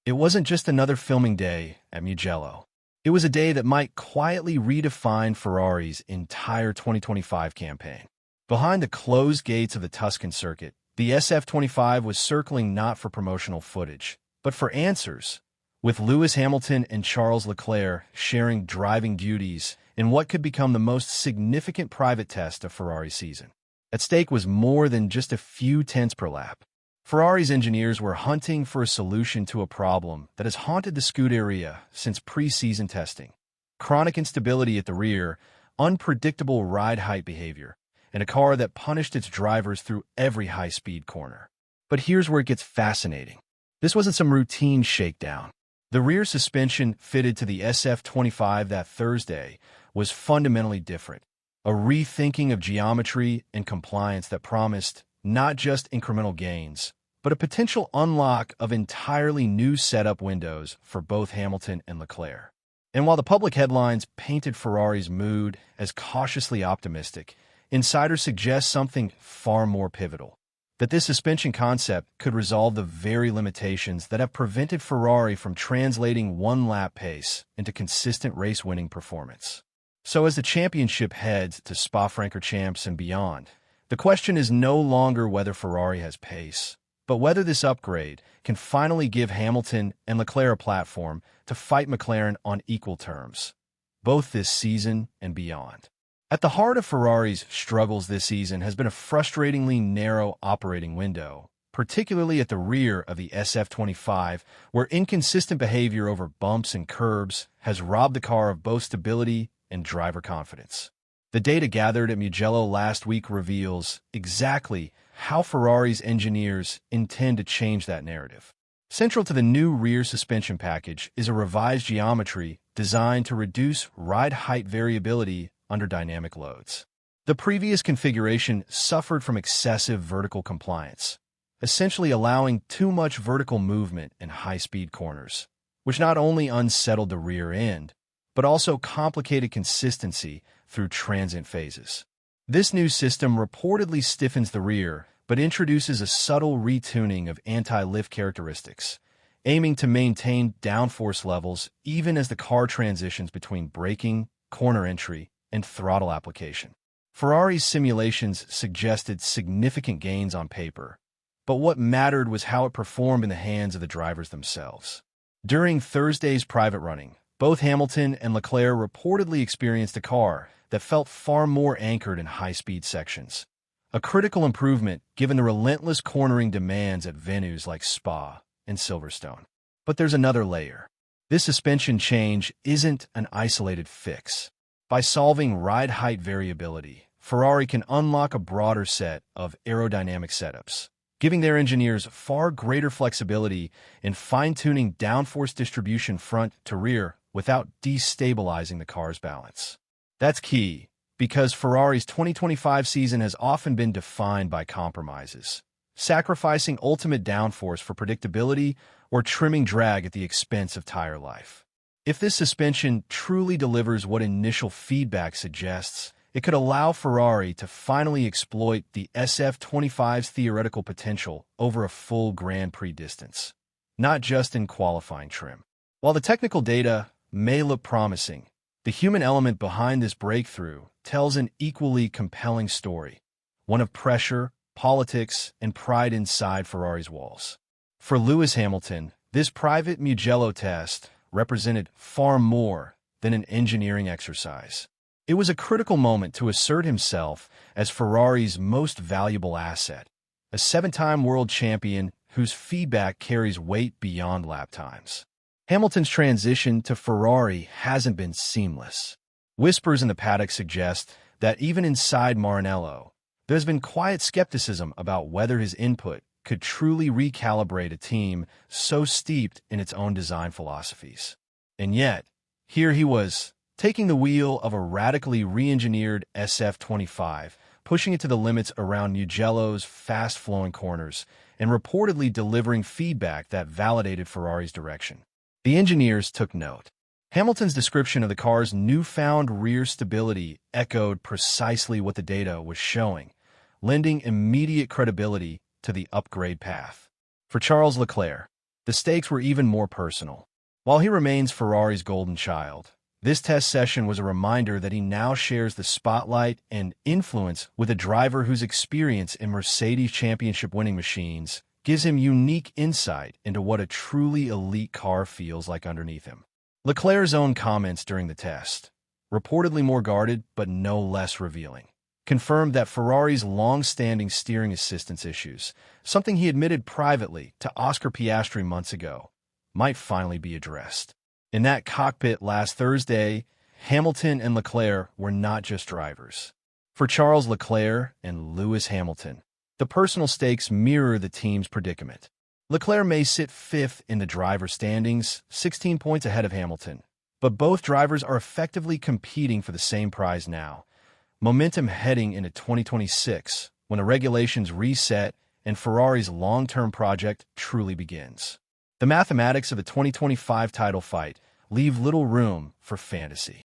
It wasn't just another filming day at Mugello. It was a day that might quietly redefine Ferrari's entire 2025 campaign. Behind the closed gates of the Tuscan circuit, the SF-25 was circling not for promotional footage, but for answers, with Lewis Hamilton and Charles Leclerc sharing driving duties in what could become the most significant private test of Ferrari's season. At stake was more than just a few tenths per lap. Ferrari's engineers were hunting for a solution to a problem that has haunted the Scuderia since pre-season testing. Chronic instability at the rear, unpredictable ride height behavior, and a car that punished its drivers through every high-speed corner. But here's where it gets fascinating. This wasn't some routine shakedown. The rear suspension fitted to the SF-25 that Thursday was fundamentally different. A rethinking of geometry and compliance that promised not just incremental gains, but a potential unlock of entirely new setup windows for both Hamilton and Leclerc. And while the public headlines painted Ferrari's mood as cautiously optimistic, insiders suggest something far more pivotal: that this suspension concept could resolve the very limitations that have prevented Ferrari from translating one-lap pace into consistent race-winning performance. So as the championship heads to Spa-Francorchamps and beyond, the question is no longer whether Ferrari has pace, but whether this upgrade can finally give Hamilton and Leclerc a platform to fight McLaren on equal terms, both this season and beyond. At the heart of Ferrari's struggles this season has been a frustratingly narrow operating window, particularly at the rear of the SF-25, where inconsistent behavior over bumps and curbs has robbed the car of both stability and driver confidence. The data gathered at Mugello last week reveals exactly how Ferrari's engineers intend to change that narrative. Central to the new rear suspension package is a revised geometry designed to reduce ride height variability under dynamic loads. The previous configuration suffered from excessive vertical compliance, essentially allowing too much vertical movement in high-speed corners, which not only unsettled the rear end, but also complicated consistency through transient phases. This new system reportedly stiffens the rear, but introduces a subtle retuning of anti-lift characteristics, aiming to maintain downforce levels even as the car transitions between braking, corner entry, and throttle application. Ferrari's simulations suggested significant gains on paper, but what mattered was how it performed in the hands of the drivers themselves. During Thursday's private running, both Hamilton and Leclerc reportedly experienced a car that felt far more anchored in high-speed sections, a critical improvement given the relentless cornering demands at venues like Spa and Silverstone. But there's another layer. This suspension change isn't an isolated fix. By solving ride height variability, Ferrari can unlock a broader set of aerodynamic setups, giving their engineers far greater flexibility in fine-tuning downforce distribution front to rear without destabilizing the car's balance. That's key, because Ferrari's 2025 season has often been defined by compromises, sacrificing ultimate downforce for predictability or trimming drag at the expense of tire life. If this suspension truly delivers what initial feedback suggests, it could allow Ferrari to finally exploit the SF-25's theoretical potential over a full Grand Prix distance, not just in qualifying trim. While the technical data may look promising, the human element behind this breakthrough tells an equally compelling story, one of pressure, politics, and pride inside Ferrari's walls. For Lewis Hamilton, this private Mugello test represented far more than an engineering exercise. It was a critical moment to assert himself as Ferrari's most valuable asset, a seven-time world champion whose feedback carries weight beyond lap times. Hamilton's transition to Ferrari hasn't been seamless. Whispers in the paddock suggest that even inside Maranello, there's been quiet skepticism about whether his input could truly recalibrate a team so steeped in its own design philosophies. And yet, here he was, taking the wheel of a radically re-engineered SF-25, pushing it to the limits around Mugello's fast-flowing corners, and reportedly delivering feedback that validated Ferrari's direction. The engineers took note. Hamilton's description of the car's newfound rear stability echoed precisely what the data was showing, lending immediate credibility to the upgrade path. For Charles Leclerc, The stakes were even more personal. While he remains Ferrari's golden child, this test session was a reminder that he now shares the spotlight and influence with a driver whose experience in Mercedes championship-winning machines gives him unique insight into what a truly elite car feels like underneath him. Leclerc's own comments during the test, reportedly more guarded but no less revealing, confirmed that Ferrari's long-standing steering assistance issues, something he admitted privately to Oscar Piastri months ago, might finally be addressed. In that cockpit last Thursday, Hamilton and Leclerc were not just drivers. For Charles Leclerc and Lewis Hamilton, the personal stakes mirror the team's predicament. Leclerc may sit fifth in the driver standings, 16 points ahead of Hamilton, but both drivers are effectively competing for the same prize now. Momentum heading into 2026, when the regulations reset and Ferrari's long-term project truly begins. The mathematics of the 2025 title fight leave little room for fantasy.